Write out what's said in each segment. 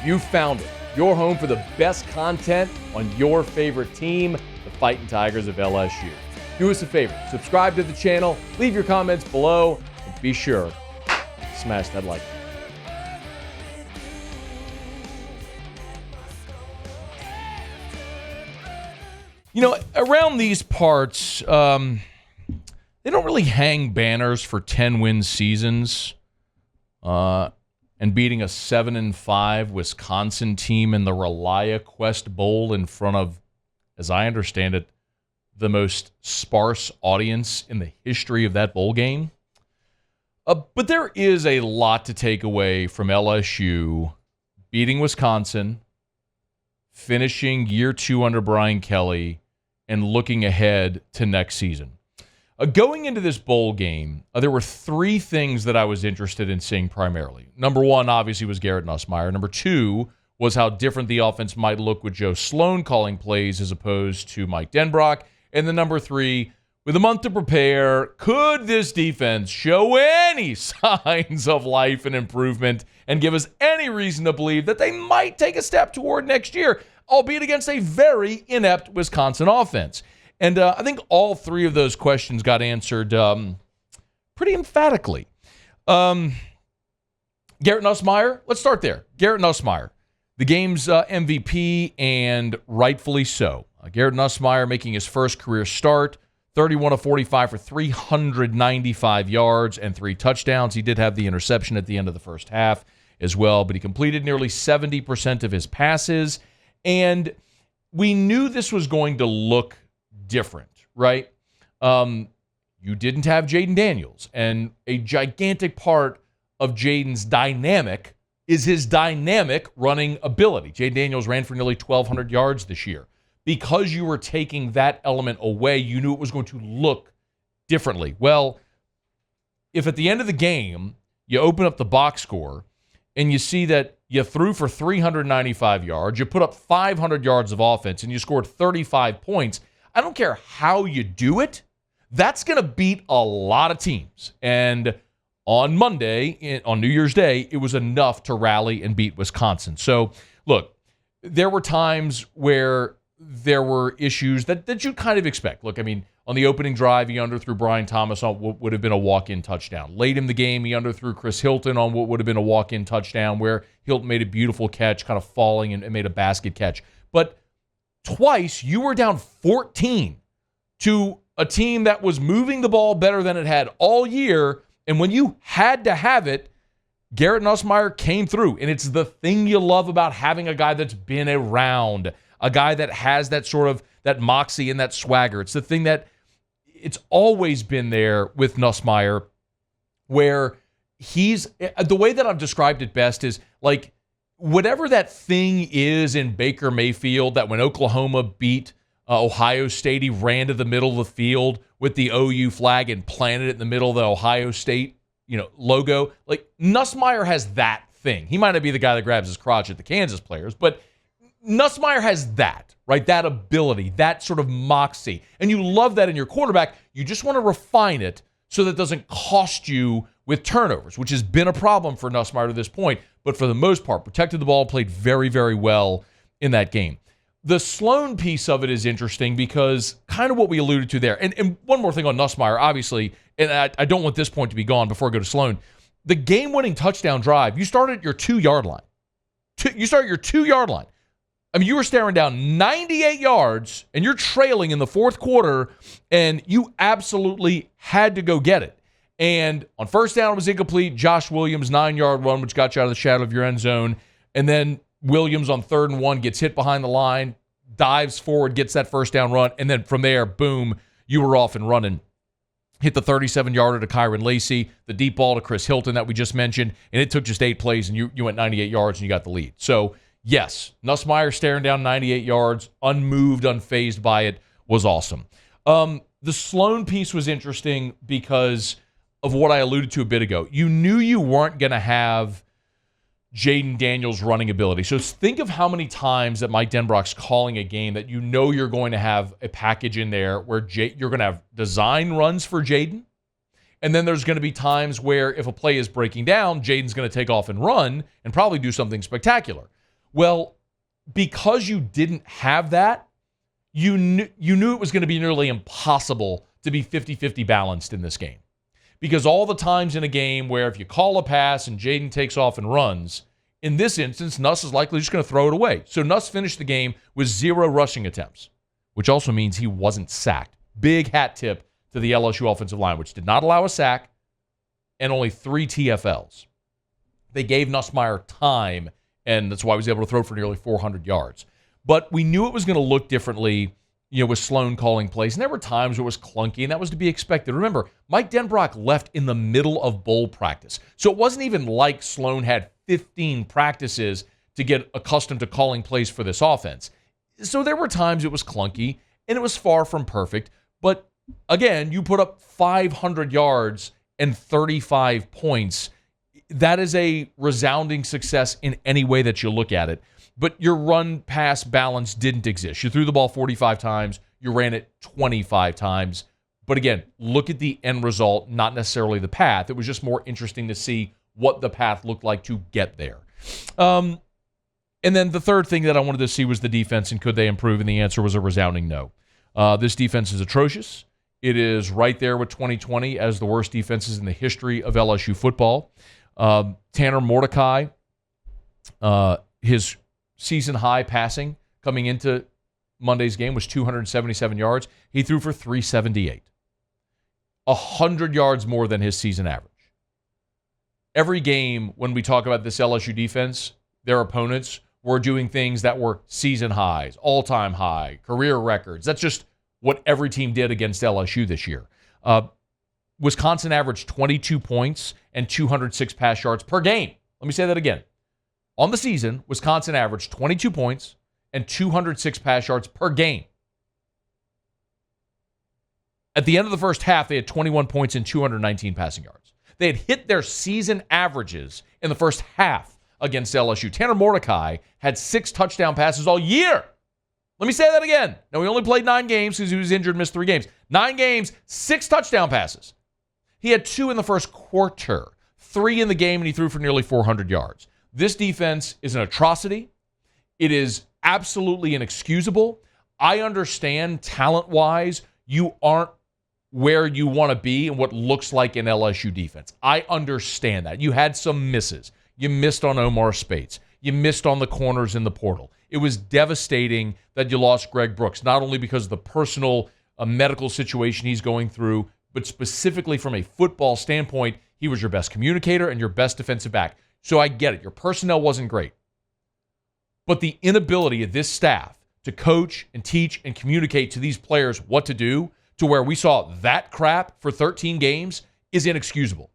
You found it. Your home for the best content on your favorite team, the Fighting Tigers of LSU. Do us a favor, subscribe to the channel, leave your comments below, and be sure to smash that like button. You know, around these parts, they don't really hang banners for 10-win seasons and beating a 7-5 Wisconsin team in the ReliaQuest Bowl in front of, as I understand it, the most sparse audience in the history of that bowl game. But there is a lot to take away from LSU beating Wisconsin, finishing year 2 under Brian Kelly, and looking ahead to next season. Going into this bowl game, there were 3 things that I was interested in seeing primarily. Number 1, obviously, was Garrett Nussmeier. Number 2 was how different the offense might look with Joe Sloan calling plays as opposed to Mike Denbrock. And then number 3, with a month to prepare, could this defense show any signs of life and improvement and give us any reason to believe that they might take a step toward next year, albeit against a very inept Wisconsin offense? And I think all 3 of those questions got answered pretty emphatically. Garrett Nussmeier, let's start there. Garrett Nussmeier, the game's MVP, and rightfully so. Garrett Nussmeier making his first career start, 31 of 45 for 395 yards and 3 touchdowns. He did have the interception at the end of the first half as well, but he completed nearly 70% of his passes. And we knew this was going to look different, right? You didn't have Jaden Daniels, and a gigantic part of Jaden's dynamic is his dynamic running ability. Jaden Daniels ran for nearly 1,200 yards this year. Because you were taking that element away, you knew it was going to look differently. Well, if at the end of the game, you open up the box score and you see that you threw for 395 yards, you put up 500 yards of offense, and you scored 35 points, I don't care how you do it, that's going to beat a lot of teams. And on Monday, on New Year's Day, it was enough to rally and beat Wisconsin. So, look, there were times where there were issues that you kind of expect. Look, I mean, on the opening drive, he underthrew Brian Thomas on what would have been a walk-in touchdown. Late in the game, he underthrew Chris Hilton on what would have been a walk-in touchdown, where Hilton made a beautiful catch, kind of falling and made a basket catch. But twice, you were down 14 to a team that was moving the ball better than it had all year, and when you had to have it, Garrett Nussmeier came through. And it's the thing you love about having a guy that's been around, a guy that has that sort of that moxie and that swagger. It's the thing that it's always been there with Nussmeier, where he's, the way that I've described it best is like whatever that thing is in Baker Mayfield, that when Oklahoma beat Ohio State, he ran to the middle of the field with the OU flag and planted it in the middle of the Ohio State, logo. Like Nussmeier has that thing. He might not be the guy that grabs his crotch at the Kansas players, but Nussmeier has that, right? That ability, that sort of moxie. And you love that in your quarterback. You just want to refine it so that it doesn't cost you with turnovers, which has been a problem for Nussmeier to this point. But for the most part, protected the ball, played very, very well in that game. The Sloan piece of it is interesting because kind of what we alluded to there. And one more thing on Nussmeier, obviously, and I don't want this point to be gone before I go to Sloan. The game-winning touchdown drive, you started at your 2-yard line. You start at your 2-yard line. I mean, you were staring down 98 yards, and you're trailing in the fourth quarter, and you absolutely had to go get it. And on first down, it was incomplete. Josh Williams, 9-yard run, which got you out of the shadow of your end zone. And then Williams on 3rd and 1 gets hit behind the line, dives forward, gets that first down run, and then from there, boom, you were off and running. Hit the 37-yarder to Kyron Lacey, the deep ball to Chris Hilton that we just mentioned, and it took just 8 plays, and you went 98 yards, and you got the lead. So, yes, Nussmeier staring down 98 yards, unmoved, unfazed by it, was awesome. The Sloan piece was interesting because of what I alluded to a bit ago. You knew you weren't going to have Jaden Daniels' running ability. So think of how many times that Mike Denbrock's calling a game that you know you're going to have a package in there where you're going to have design runs for Jaden, and then there's going to be times where if a play is breaking down, Jaden's going to take off and run and probably do something spectacular. Well, because you didn't have that, you knew it was going to be nearly impossible to be 50-50 balanced in this game. Because all the times in a game where if you call a pass and Jaden takes off and runs, in this instance, Nuss is likely just going to throw it away. So Nuss finished the game with 0 rushing attempts, which also means he wasn't sacked. Big hat tip to the LSU offensive line, which did not allow a sack and only 3 TFLs. They gave Nussmeier time, and that's why he was able to throw for nearly 400 yards. But we knew it was going to look differently, with Sloan calling plays. And there were times where it was clunky, and that was to be expected. Remember, Mike Denbrock left in the middle of bowl practice. So it wasn't even like Sloan had 15 practices to get accustomed to calling plays for this offense. So there were times it was clunky, and it was far from perfect. But again, you put up 500 yards and 35 points. That is a resounding success in any way that you look at it. But your run-pass balance didn't exist. You threw the ball 45 times. You ran it 25 times. But again, look at the end result, not necessarily the path. It was just more interesting to see what the path looked like to get there. And then the third thing that I wanted to see was the defense, and could they improve? And the answer was a resounding no. This defense is atrocious. It is right there with 2020 as the worst defenses in the history of LSU football. Tanner Mordecai, his season high passing coming into Monday's game was 277 yards. He threw for 378. 100 yards more than his season average. Every game when we talk about this LSU defense, their opponents were doing things that were season highs, all-time high, career records. That's just what every team did against LSU this year. Wisconsin averaged 22 points and 206 pass yards per game. Let me say that again. On the season, Wisconsin averaged 22 points and 206 pass yards per game. At the end of the first half, they had 21 points and 219 passing yards. They had hit their season averages in the first half against LSU. Tanner Mordecai had 6 touchdown passes all year. Let me say that again. Now, he only played 9 games because he was injured and missed 3 games. 9 games, 6 touchdown passes. He had 2 in the first quarter, 3 in the game, and he threw for nearly 400 yards. This defense is an atrocity. It is absolutely inexcusable. I understand talent-wise, you aren't where you want to be and what looks like an LSU defense. I understand that. You had some misses. You missed on Omar Spates. You missed on the corners in the portal. It was devastating that you lost Greg Brooks, not only because of the personal medical situation he's going through, but specifically from a football standpoint, he was your best communicator and your best defensive back. So I get it. Your personnel wasn't great. But the inability of this staff to coach and teach and communicate to these players what to do, to where we saw that crap for 13 games, is inexcusable.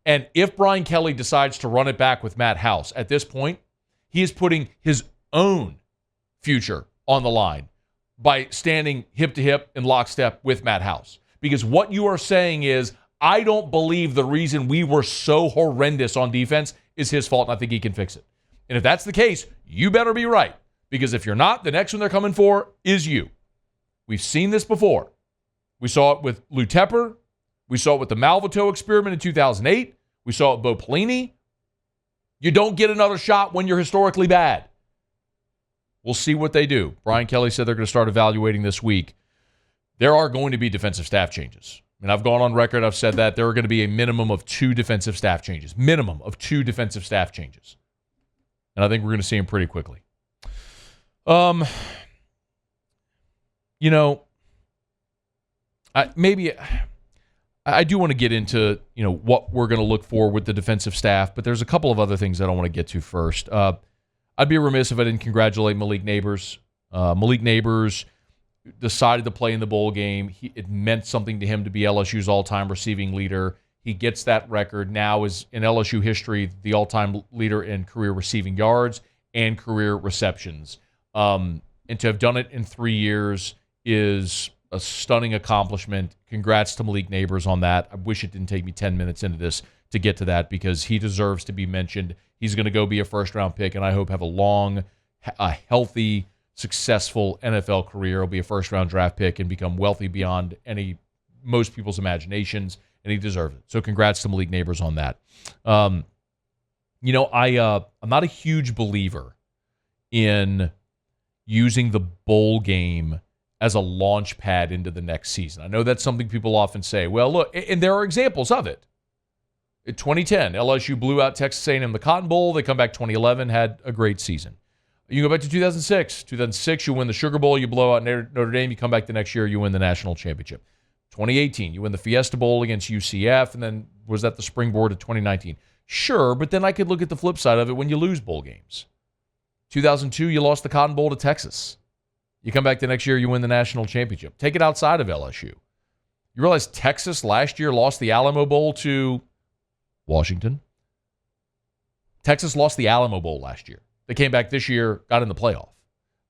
And if Brian Kelly decides to run it back with Matt House, at this point, he is putting his own future on the line by standing hip to hip in lockstep with Matt House. Because what you are saying is, I don't believe the reason we were so horrendous on defense is his fault, and I think he can fix it. And if that's the case, you better be right. Because if you're not, the next one they're coming for is you. We've seen this before. We saw it with Lou Tepper. We saw it with the Malvito experiment in 2008. We saw it with Bo Pelini. You don't get another shot when you're historically bad. We'll see what they do. Brian Kelly said they're going to start evaluating this week. There are going to be defensive staff changes. And I've gone on record, I've said that there are going to be a minimum of 2 defensive staff changes. Minimum of 2 defensive staff changes. And I think we're going to see them pretty quickly. I do want to get into, what we're going to look for with the defensive staff, but there's a couple of other things that I want to get to first. I'd be remiss if I didn't congratulate Malik Nabers. Malik Nabers decided to play in the bowl game. It meant something to him to be LSU's all-time receiving leader. He gets that record. Now is, in LSU history, the all-time leader in career receiving yards and career receptions. And to have done it in 3 years is a stunning accomplishment. Congrats to Malik Nabers on that. I wish it didn't take me 10 minutes into this to get to that, because he deserves to be mentioned. He's going to go be a first-round pick, and I hope have a long, healthy, successful NFL career. He'll be a first-round draft pick and become wealthy beyond most people's imaginations, and he deserves it. So congrats to Malik Nabers on that. I'm not a huge believer in using the bowl game as a launch pad into the next season. I know that's something people often say. Well, look, and there are examples of it. In 2010, LSU blew out Texas A&M in the Cotton Bowl. They come back 2011, had a great season. You go back to 2006. 2006, you win the Sugar Bowl. You blow out Notre Dame. You come back the next year, you win the national championship. 2018, you win the Fiesta Bowl against UCF, and then was that the springboard of 2019? Sure, but then I could look at the flip side of it when you lose bowl games. 2002, you lost the Cotton Bowl to Texas. You come back the next year, you win the national championship. Take it outside of LSU. You realize Texas last year lost the Alamo Bowl to Washington. Texas lost the Alamo Bowl last year. They came back this year, got in the playoff.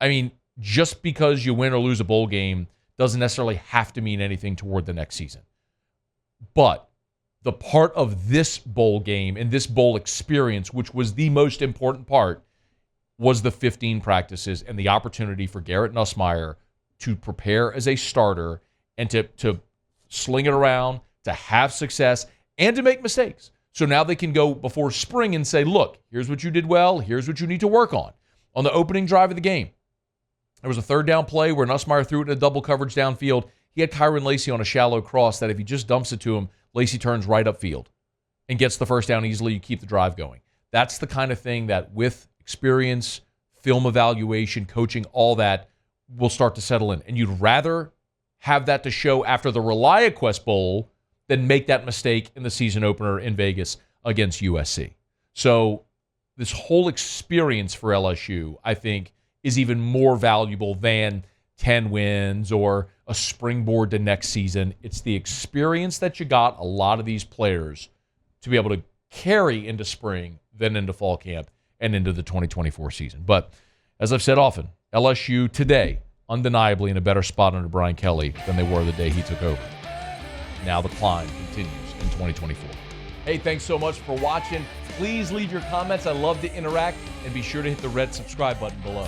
I mean, just because you win or lose a bowl game doesn't necessarily have to mean anything toward the next season. But the part of this bowl game and this bowl experience, which was the most important part, was the 15 practices and the opportunity for Garrett Nussmeier to prepare as a starter and to sling it around, to have success, and to make mistakes. So now they can go before spring and say, look, here's what you did well, here's what you need to work on. On the opening drive of the game, there was a third down play where Nussmeier threw it in a double coverage downfield. He had Kyron Lacey on a shallow cross that if he just dumps it to him, Lacey turns right upfield and gets the first down easily. You keep the drive going. That's the kind of thing that with experience, film evaluation, coaching, all that will start to settle in. And you'd rather have that to show after the ReliaQuest Bowl than make that mistake in the season opener in Vegas against USC. So this whole experience for LSU, I think, is even more valuable than 10 wins or a springboard to next season. It's the experience that you got a lot of these players to be able to carry into spring, then into fall camp, and into the 2024 season. But as I've said often, LSU today, undeniably in a better spot under Brian Kelly than they were the day he took over. Now the climb continues in 2024. Hey, thanks so much for watching. Please leave your comments. I love to interact, and be sure to hit the red subscribe button below.